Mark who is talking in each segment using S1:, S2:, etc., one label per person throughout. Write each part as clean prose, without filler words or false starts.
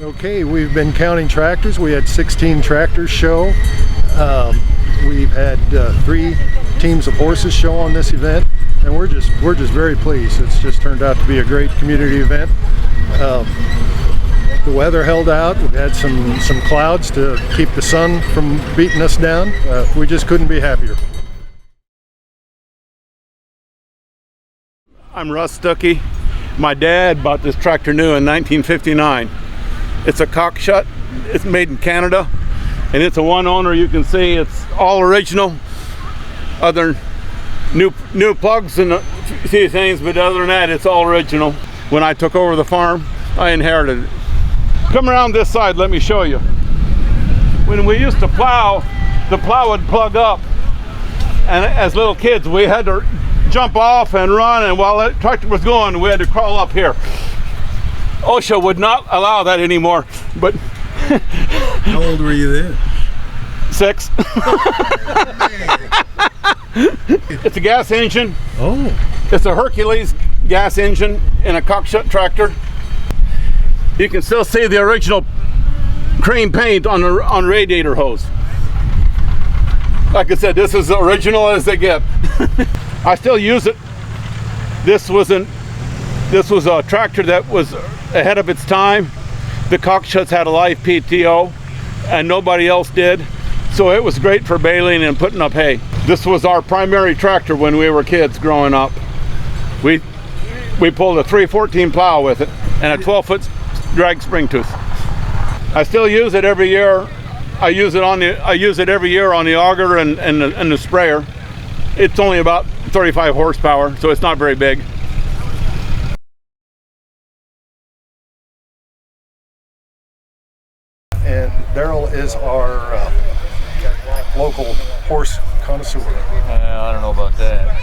S1: Okay, we've been counting tractors. We had 16 tractors show. We've had 3 teams of horses show on this event, and we're just very pleased. It's just turned out to be a great community event. The weather held out. We've had some clouds to keep the sun from beating us down. We just couldn't be happier.
S2: I'm Russ Stuckey. My dad bought this tractor new in 1959. It's a cockshut. It's made in Canada, and it's a one owner. You can see it's all original. Other new plugs and a few things, but other than that, it's all original. When I took over the farm, I inherited it. Come around this side, let me show you. When we used to plow, the plow would plug up, and as little kids, we had to jump off and run, and while that tractor was going, we had to crawl up here. OSHA would not allow that anymore, but...
S3: How old were you then?
S2: 6. It's a gas engine.
S3: Oh.
S2: It's a Hercules gas engine in a cockshut tractor. You can still see the original cream paint on the radiator hose. Like I said, this is original as they get. I still use it. This was a tractor that was ahead of its time. The cockshuts had a live PTO, and nobody else did. So it was great for baling and putting up hay. This was our primary tractor when we were kids growing up. We pulled a 314 plow with it and a 12-foot drag spring tooth. I still use it every year. I use it every year on the auger and the sprayer. It's only about 35 horsepower, so it's not very big.
S1: And Daryl is our local horse connoisseur.
S4: I don't know about that.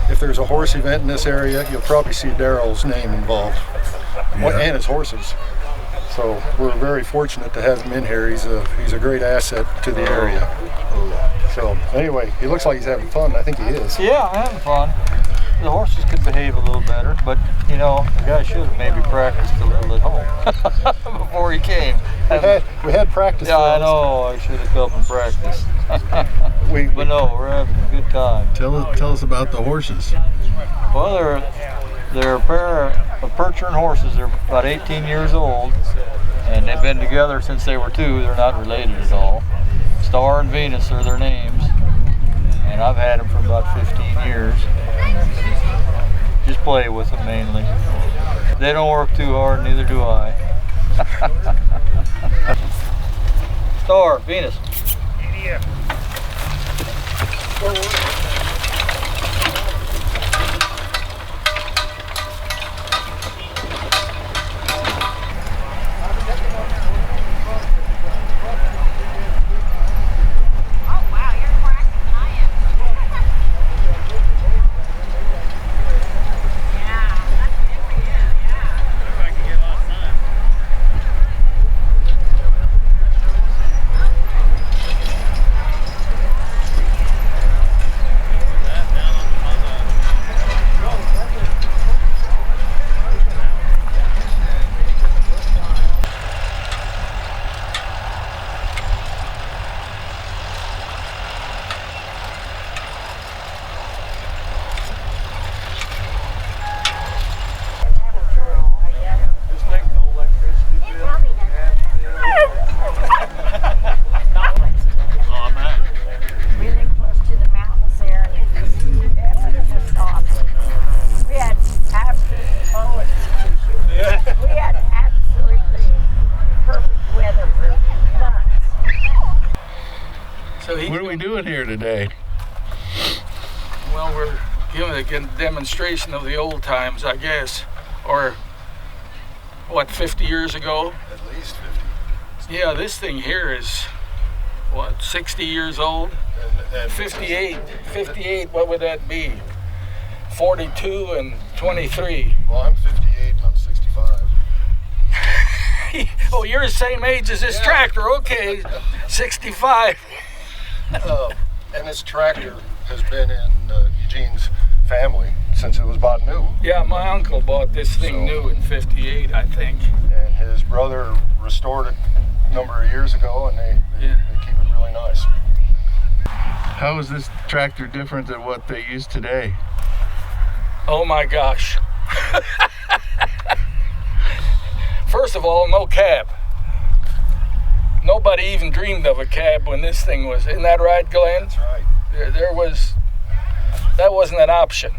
S1: If there's a horse event in this area, you'll probably see Daryl's name involved, and his horses. So we're very fortunate to have him in here. He's a great asset to the area. So anyway, he looks like he's having fun. I think he is.
S4: Yeah, I'm having fun. The horses could behave a little better, but you know, the guy should have maybe practiced a little at home before he came.
S1: We had practice.
S4: Yeah, I know. I should have come and practiced. But no, we're having a good time.
S3: Tell us about the horses.
S4: Well, they're a pair of Percheron horses. They're about 18 years old, and they've been together since they were 2. They're not related at all. Star and Venus are their names, and I've had them for about 15 years. Just play with them mainly. They don't work too hard, neither do I. Star, Venus. Yeah.
S3: What are we doing here today?
S5: Well, we're giving a demonstration of the old times, I guess. Or, what, 50 years ago?
S1: At least 50.
S5: Yeah, this thing here is, what, 60 years old?
S1: And
S5: 58, what would that be? 42 and 23.
S1: Well, I'm 58, I'm 65.
S5: Oh, you're the same age as this tractor, okay. 65.
S1: And this tractor has been in Eugene's family since it was bought new.
S5: Yeah, my uncle bought this thing new in '58, I think.
S1: And his brother restored it a number of years ago, and they keep it really nice.
S3: How is this tractor different than what they use today?
S5: Oh my gosh. First of all, no cab. Nobody even dreamed of a cab when this thing was. Isn't that right, Glenn?
S1: That's right.
S5: That wasn't an option.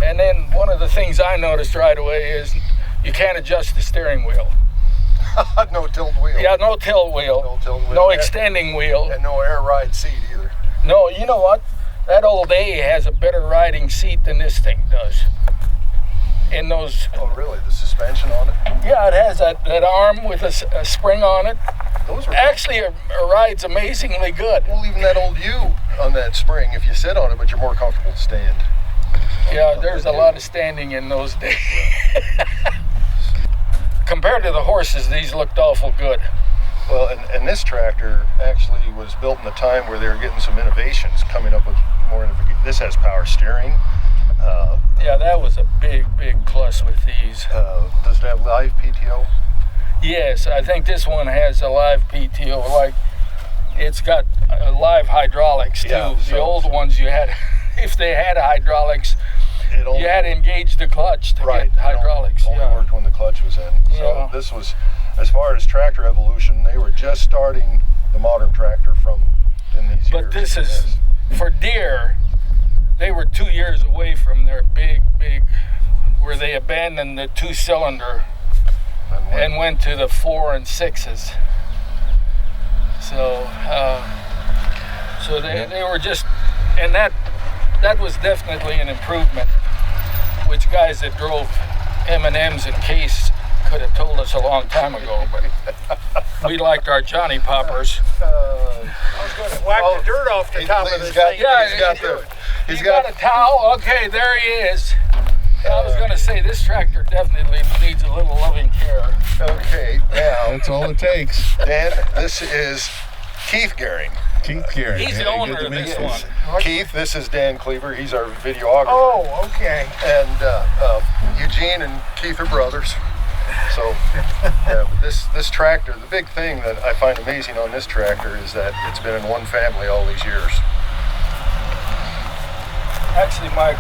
S5: And then one of the things I noticed right away is you can't adjust the steering wheel.
S1: No tilt wheel.
S5: Yeah, no tilt wheel.
S1: No tilt wheel.
S5: No extending wheel.
S1: And no air ride seat either.
S5: No, you know what? That old A has a better riding seat than this thing does. In those.
S1: Oh, really? The suspension on it?
S5: Yeah, it has that arm with a spring on it.
S1: Those are
S5: Actually, it rides amazingly good.
S1: Well, even that old U on that spring, if you sit on it, but you're more comfortable to stand.
S5: Yeah, there's a lot of standing in those days. Compared to the horses, these looked awful good.
S1: Well, and this tractor actually was built in a time where they were getting some innovations, coming up with more innovations. This has power steering.
S5: Yeah, that was a big plus with these.
S1: Does it have live PTO?
S5: Yes, I think this one has a live PTO. Like, it's got live hydraulics too.
S1: Yeah,
S5: the old ones you had, if they had hydraulics, you had to engage the clutch to get hydraulics.
S1: Only worked when the clutch was in. So
S5: Yeah.
S1: this was, as far as tractor evolution, they were just starting the modern tractor in these years.
S5: But this is, for deer, they were 2 years away from their big, where they abandoned the 2-cylinder and went to the 4 and 6s. So, they were just, and that was definitely an improvement, which guys that drove M&Ms and Case could have told us a long time ago, but we liked our Johnny Poppers.
S6: I was going to wipe the dirt off the top of this thing.
S1: He's
S5: got a towel? Okay, there he is. I was going to say, this tractor definitely needs a little loving care.
S1: Okay, now,
S3: That's all it takes.
S1: Dan, this is Keith Gehring.
S3: Keith Gehring.
S5: He's the
S3: Yeah,
S5: owner
S3: good to
S5: of
S3: meet
S5: this
S3: you.
S5: one.
S1: Keith, this is Dan Cleaver. He's our videographer.
S6: Oh, okay.
S1: And Eugene and Keith are brothers. So, but this tractor, the big thing that I find amazing on this tractor is that it's been in one family all these years.
S5: Actually, my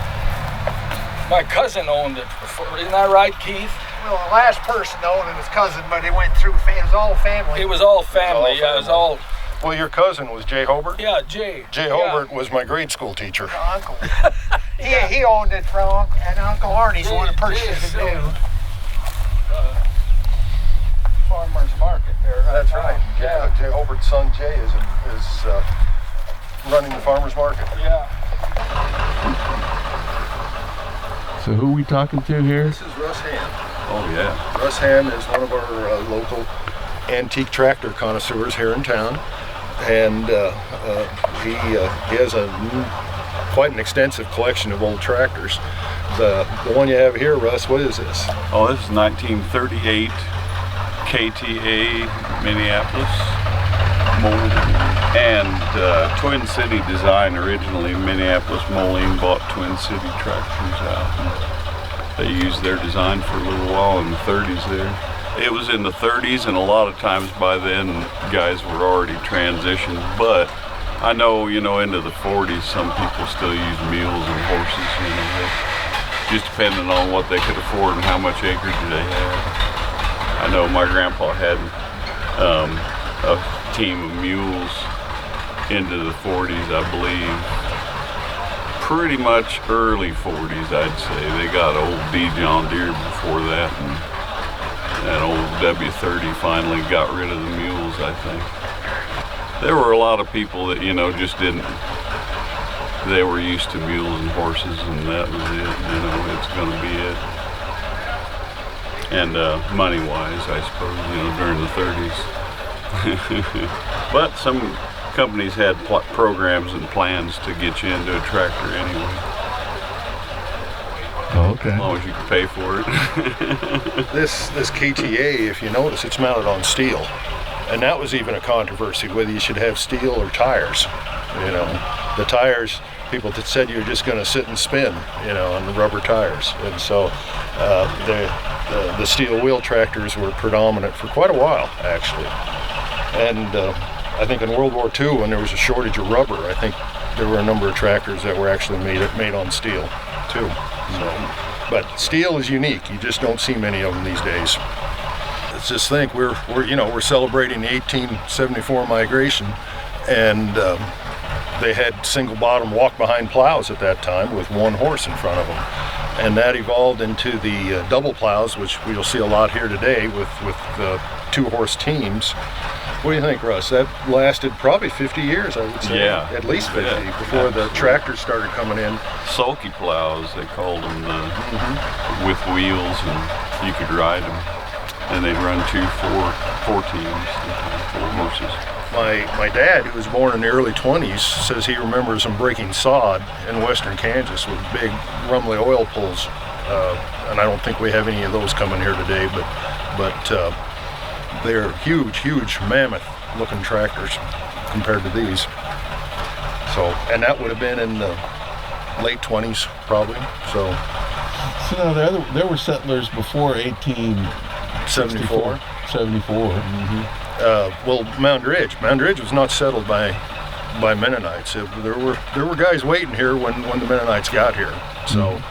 S5: cousin owned it before. Isn't that right, Keith?
S6: Well, the last person owned it was cousin, but it went through, it was all family.
S5: It was all family. Yeah, it was all.
S1: Well, your cousin was Jay Hobart?
S5: Yeah, Jay.
S1: Jay Hobart was my grade school teacher.
S6: Uncle. He owned it from, and Uncle Arnie's the one that purchased it new.
S5: Farmer's Market there.
S1: That's right.
S5: Yeah.
S1: Jay Hobart's son Jay is running the farmer's market.
S5: Yeah.
S3: So who are we talking to here?
S1: This is Russ Ham.
S3: Oh yeah.
S1: Russ Ham is one of our local antique tractor connoisseurs here in town, and he has quite an extensive collection of old tractors. The one you have here, Russ, what is this?
S7: Oh, this is 1938 KTA Minneapolis molded, and Twin City Design originally. Minneapolis Molding bought Twin City tractors out. And they used their design for a little while in the 30s there. It was in the 30s, and a lot of times by then guys were already transitioned, but I know, into the 40s some people still use mules and horses, just depending on what they could afford and how much acreage they had. I know my grandpa had a team of mules into the 40s, I believe. Pretty much early 40s, I'd say. They got old D. John Deere before that, and that old W30 finally got rid of the mules, I think. There were a lot of people that, just didn't, they were used to mules and horses, and that was it, it's gonna be it. And money-wise, I suppose, during the 30s. But some companies had programs and plans to get you into a tractor anyway.
S3: Oh, okay.
S7: As long as you can pay for it.
S1: This KTA, if you notice, it's mounted on steel. And that was even a controversy, whether you should have steel or tires. The tires people that said you're just going to sit and spin, on the rubber tires. And so the steel wheel tractors were predominant for quite a while, actually. And I think in World War II, when there was a shortage of rubber, I think there were a number of tractors that were actually made on steel too. So, but steel is unique. You just don't see many of them these days. Let's just think we're celebrating the 1874 migration, and they had single bottom walk behind plows at that time with one horse in front of them, and that evolved into the double plows, which we'll see a lot here today with 2-horse teams. What do you think, Russ? That lasted probably 50 years, I would say.
S7: Yeah.
S1: At least 50 before the tractors started coming in.
S7: Sulky plows, they called them, with wheels, and you could ride them. And they'd run 4 teams, 4 horses.
S1: My dad, who was born in the early 20s, says he remembers them breaking sod in western Kansas with big rumbly oil pulls. And I don't think we have any of those coming here today, but they're huge, mammoth-looking tractors compared to these. So, and that would have been in the late 20s, probably. So
S3: now there were settlers before 1874. 74.
S1: Well, Moundridge was not settled by Mennonites. There were guys waiting here when the Mennonites got here. So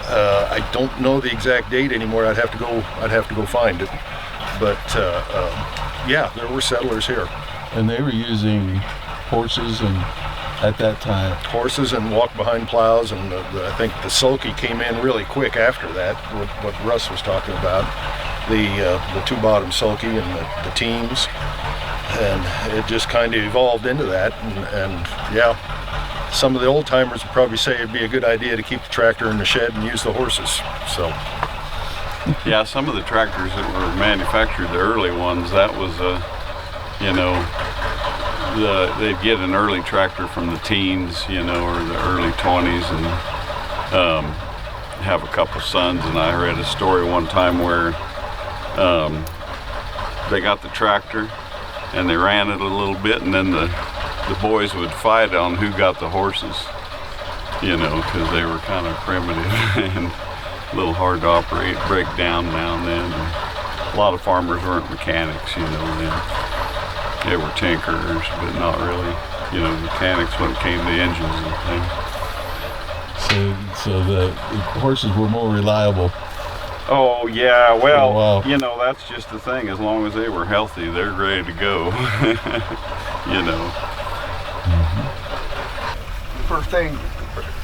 S1: I don't know the exact date anymore. I'd have to go find it. But yeah, there were settlers here.
S3: And they were using horses at that time.
S1: Horses and walk behind plows, and I think the sulky came in really quick after that. What Russ was talking about, the 2-bottom sulky and the teams, and it just kind of evolved into that. And yeah, some of the old timers would probably say it'd be a good idea to keep the tractor in the shed and use the horses. So.
S7: Yeah, some of the tractors that were manufactured, the early ones, that was they'd get an early tractor from the teens, or the early 20s, and have a couple sons. And I read a story one time where they got the tractor and they ran it a little bit, and then the boys would fight on who got the horses, because they were kind of primitive and a little hard to operate, break down now and then. And a lot of farmers weren't mechanics, they were tinkerers, but not really, mechanics when it came to engines and things.
S3: So the horses were more reliable.
S7: Oh yeah, well,
S3: wow.
S7: That's just the thing. As long as they were healthy, they're ready to go.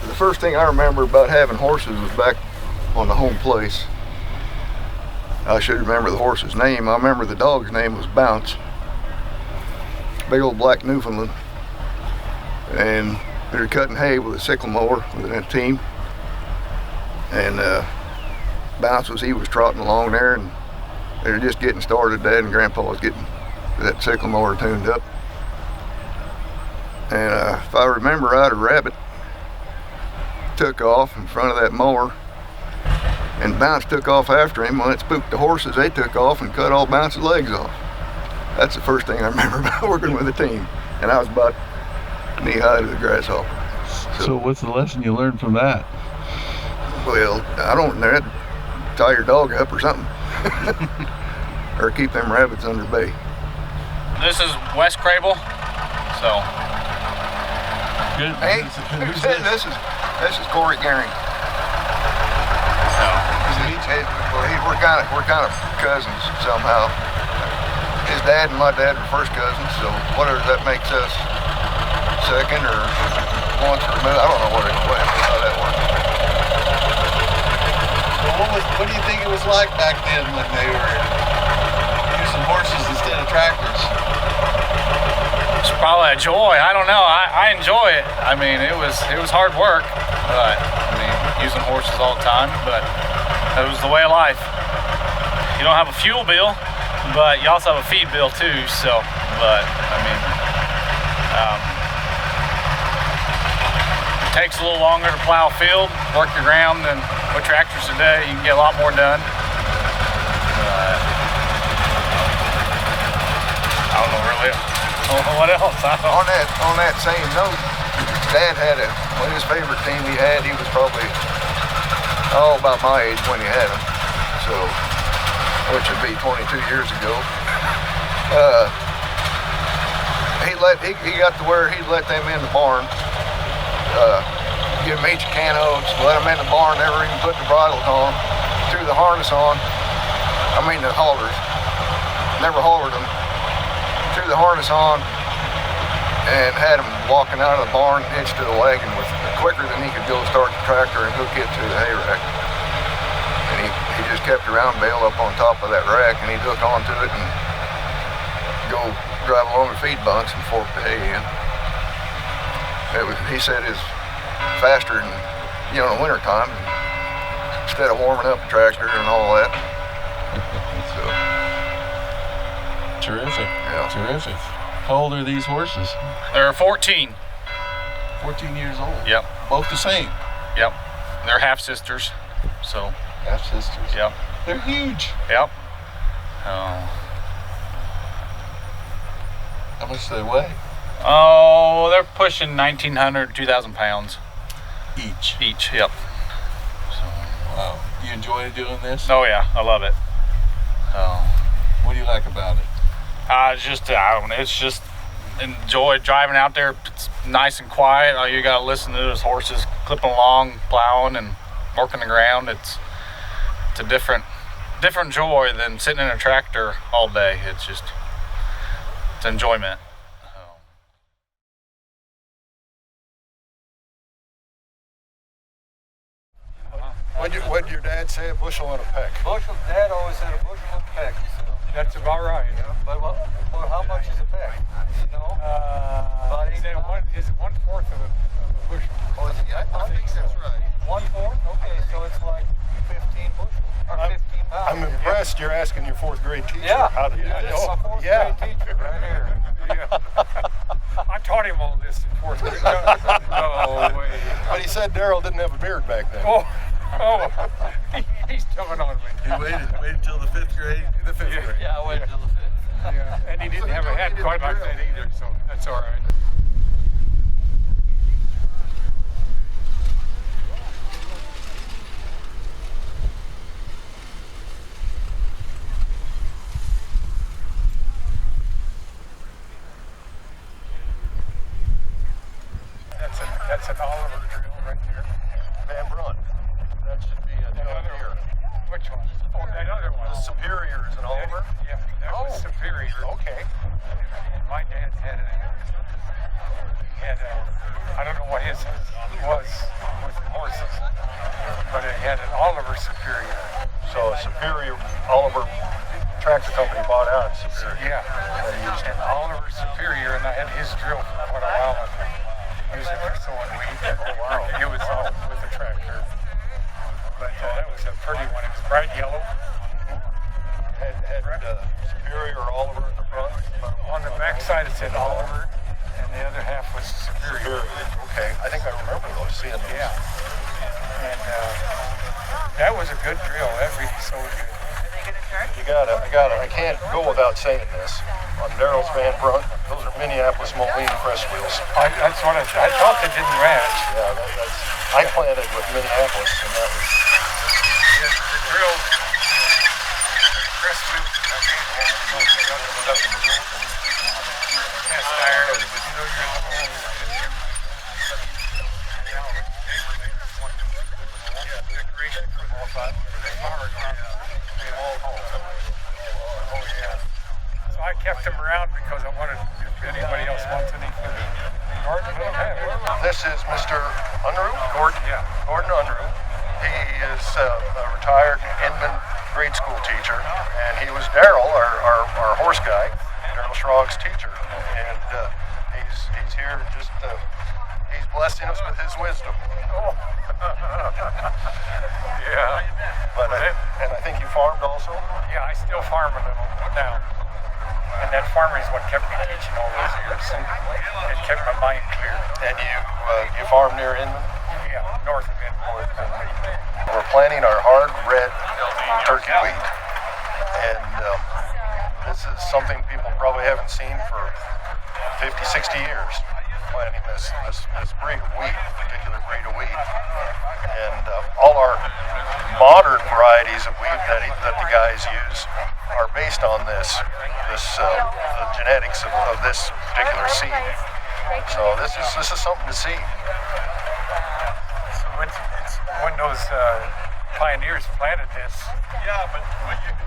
S8: The first thing I remember about having horses was back on the home place. I should remember the horse's name. I remember the dog's name was Bounce. Big old black Newfoundland. And they were cutting hay with a sickle mower with a team. And Bounce was trotting along there, and they were just getting started. Dad and Grandpa was getting that sickle mower tuned up. And if I remember right, a rabbit took off in front of that mower, and Bounce took off after him. When it spooked the horses, they took off and cut all Bounce's legs off. That's the first thing I remember about working with a team. And I was about knee-high to the grasshopper.
S3: So what's the lesson you learned from that?
S8: Well, I don't know, tie your dog up or something. Or keep them rabbits under bay.
S9: This is Wes Crable. So.
S3: Good.
S8: Hey, this is Corey Gehring. We're kind of cousins somehow. His dad and my dad were first cousins, so whatever that makes us, second or once removed. I don't know how that works.
S3: Well, what do you think it was like back then when they were using horses instead of tractors?
S9: It's probably a joy. I don't know. I enjoy it. I mean, it was hard work, but using horses all the time, but it was the way of life. You don't have a fuel bill, but you also have a feed bill too. So, but it takes a little longer to plow a field, work your ground than with tractors today. You can get a lot more done. I don't know really. I don't know what else.
S8: On that same note, Dad had his favorite team he was probably, about my age when he had them. So, which would be 22 years ago. He got to where he'd let them in the barn, give them each a can of oats, let them in the barn, never even put the bridles on, threw the harness on, the halters, never haltered them, threw the harness on, and had them walking out of the barn, hitched to the wagon quicker than he could go start the tractor and hook it to the hay rack. And he just kept a round bale up on top of that rack, and he'd hook onto it and go drive along the feed bunks and fork the hay in. He said it's faster than, in the winter time, instead of warming up the tractor and all that. So.
S10: Terrific.
S8: Yeah.
S10: Terrific. How old are these horses?
S9: They're 14.
S10: 14 years old.
S9: Yep.
S10: Both the same.
S9: Yep. They're half sisters. So.
S10: Half sisters.
S9: Yep.
S10: They're huge.
S9: Yep.
S10: How much do they weigh?
S9: Oh, they're pushing 1,900, 2,000 pounds. Each, yep. So.
S10: Wow. You enjoy doing this?
S9: Oh yeah, I love it.
S10: What do you like about it?
S9: It's just enjoy driving out there. It's nice and quiet. All you gotta listen to those horses clipping along, plowing and working the ground. It's a different joy than sitting in a tractor all day. It's enjoyment.
S1: What did your dad say? A bushel and a peck.
S4: Dad always said a bushel and a peck. So.
S5: That's about right.
S4: Yeah. But how much is a peck? About
S5: Is it 1/4 of a bushel?
S4: Oh, I think that's right. 1/4? Okay, so it's like 15 bushels or 15 pounds.
S1: I'm impressed you're asking your 4th grade teacher how to do
S4: this.
S1: this.
S4: My 4th grade teacher right here.
S5: Yeah. I taught him all this in 4th grade. No way.
S1: But he said Daryl didn't have a beard back then.
S5: He's coming on me.
S10: You waited till the 5th grade?
S1: The 5th grade.
S4: Yeah, I waited till the 5th.
S5: Yeah, and he didn't have a hat quite like that either, so that's all right. That's an Oliver drill right there.
S1: Van Brunt. That should be a drill here.
S5: Which one? Oh, that other one.
S1: The Superior is an Oliver?
S5: Yeah, that was Superior.
S1: Okay.
S5: And my dad had I don't know what his was with horses, but it had an Oliver Superior.
S1: So a Superior Oliver tractor company bought out Superior.
S5: Yeah, and Oliver Superior, and I had his drill for quite a while. And used it for sowing wheat. Oh wow! It was all with the tractor, but that was a pretty one. It was bright yellow.
S1: Had Superior or Oliver in the front?
S5: On the back side it said Oliver, and the other half was Superior.
S1: Okay, I think I remember seeing those.
S5: Yeah, and that was a good drill. That really sowed good.
S1: I can't go without saying this. On Daryl's Van Brunt, those are Minneapolis Moline fresh wheels.
S5: That's what I thought they didn't match.
S1: Yeah, I planted with Minneapolis, and that was.
S5: Yeah, the drill, fresh wheels, cast iron, decoration for the flower garden. Oh yeah. So I kept them around because I wanted, if anybody else wants any for the garden, let them have it.
S1: This is Mr. Unruh, Gordon.
S5: Yeah.
S1: Gordon Unruh. He is a retired Inman grade school teacher, and he was Daryl, our horse guy, Daryl Schrog's teacher. And he's here just, he's blessing us with his wisdom.
S5: Oh. Yeah.
S1: But and I think you farmed also?
S5: Yeah, I still farm a little now. And that farming is what kept me teaching all those years. It kept my mind clear.
S1: And you farm near Inman?
S5: Yeah, north of Inman.
S1: We're planting our hard red turkey wheat. And this is something people probably haven't seen for 50, 60 years. planting this breed of wheat, particular breed of wheat. And all our modern varieties of wheat that the guys use are based on the genetics of this particular seed. So this is something to see.
S11: So when those pioneers planted this,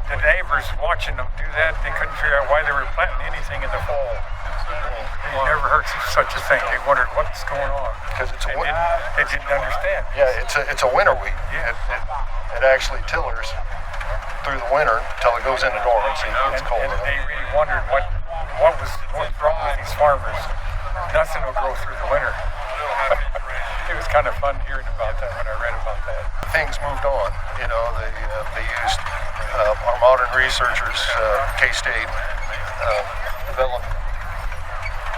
S11: the neighbors watching them do that, they couldn't figure out why they were planting anything in the fall. They never heard such a thing. They wondered what's going on.
S1: Because it's
S11: they didn't understand.
S1: Yeah, it's a winter wheat.
S11: Yeah.
S1: It actually tillers through the winter until it goes into dormancy. It's cold.
S11: And they really wondered what was wrong with these farmers. Nothing will grow through the winter. It was kind of fun hearing about that when I read about that.
S1: Things moved on. You know, they used our modern researchers, K-State, developed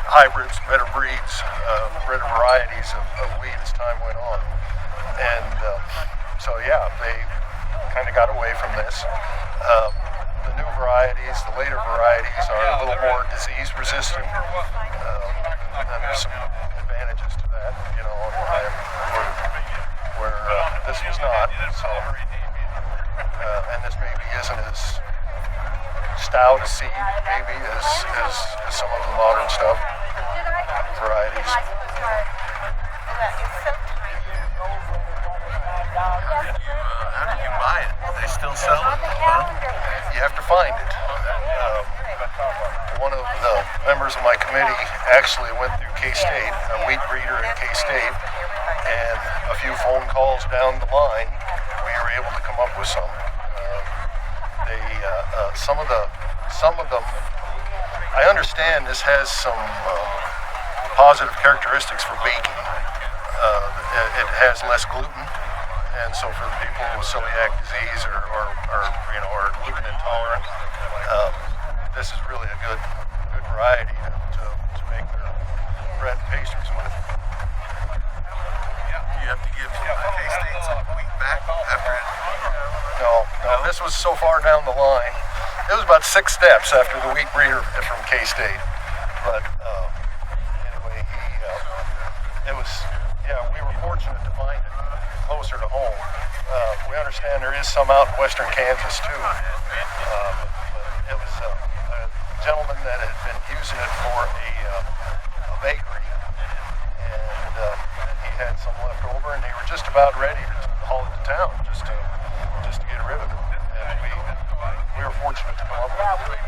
S1: hybrids, better breeds, better varieties of wheat as time went on. And so yeah, they kind of got away from this. The new varieties, the later varieties, are a little more disease resistant. And there's some advantages to that, you know, where this was not. So, and this maybe isn't as stout a seed, maybe as some of the modern stuff varieties.
S10: How do you buy it? They still sell it?
S1: You have to find it. One of the members of my committee actually went through K-State, a wheat breeder at K-State, and a few phone calls down the line, we were able to come up with some. Some of them, I understand this has some positive characteristics for baking. It has less gluten, and so for the people with celiac disease or gluten intolerant, this is really a good variety to make their bread and pastries with.
S10: You have to give K-State some wheat back after it?
S1: No, this was so far down the line. It was about 6 steps after the wheat breeder from K-State. But anyway, we were fortunate to find it closer to home. We understand there is some out in western Kansas too. It was a gentleman that had been using it for a bakery, and he had some left over, and they were just about ready to haul it to town just to get rid of it. And we were fortunate to come up with it.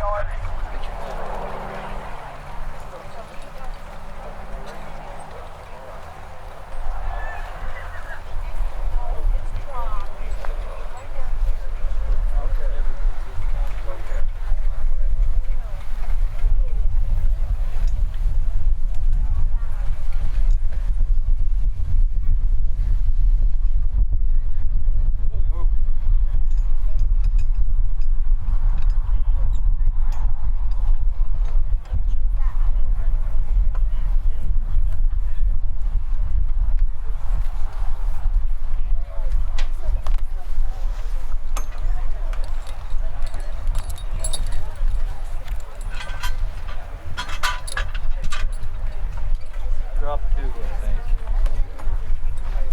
S4: Drop 2, I think.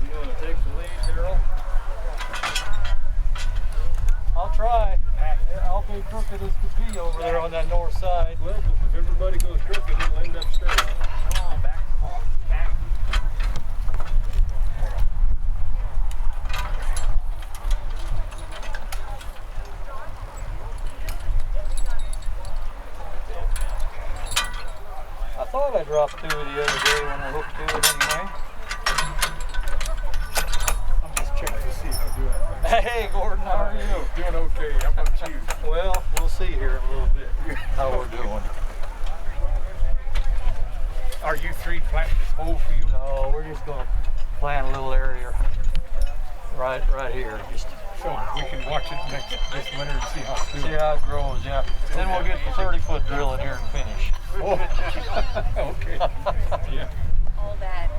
S4: You want to take the lead, Daryl? I'll try. I'll be crooked as could be over there on that north side.
S1: Well, if everybody goes crooked, it'll end up straight.
S4: Come on, back. I thought I dropped 2 the other day when I hooked to it anyway.
S11: I'm just checking to see how you're doing.
S4: Hey Gordon, how are you?
S11: Doing okay. How about you?
S4: Well, we'll see here in a little bit how we're doing.
S11: Are you 3 planting this whole field?
S4: No, we're just going to plant a little area right here. Just
S11: So we can watch it this winter and see how it's doing.
S4: see how it grows, yeah. Then we'll get the 30-foot drill in here and finish.
S11: Oh, okay. Yeah.
S12: All that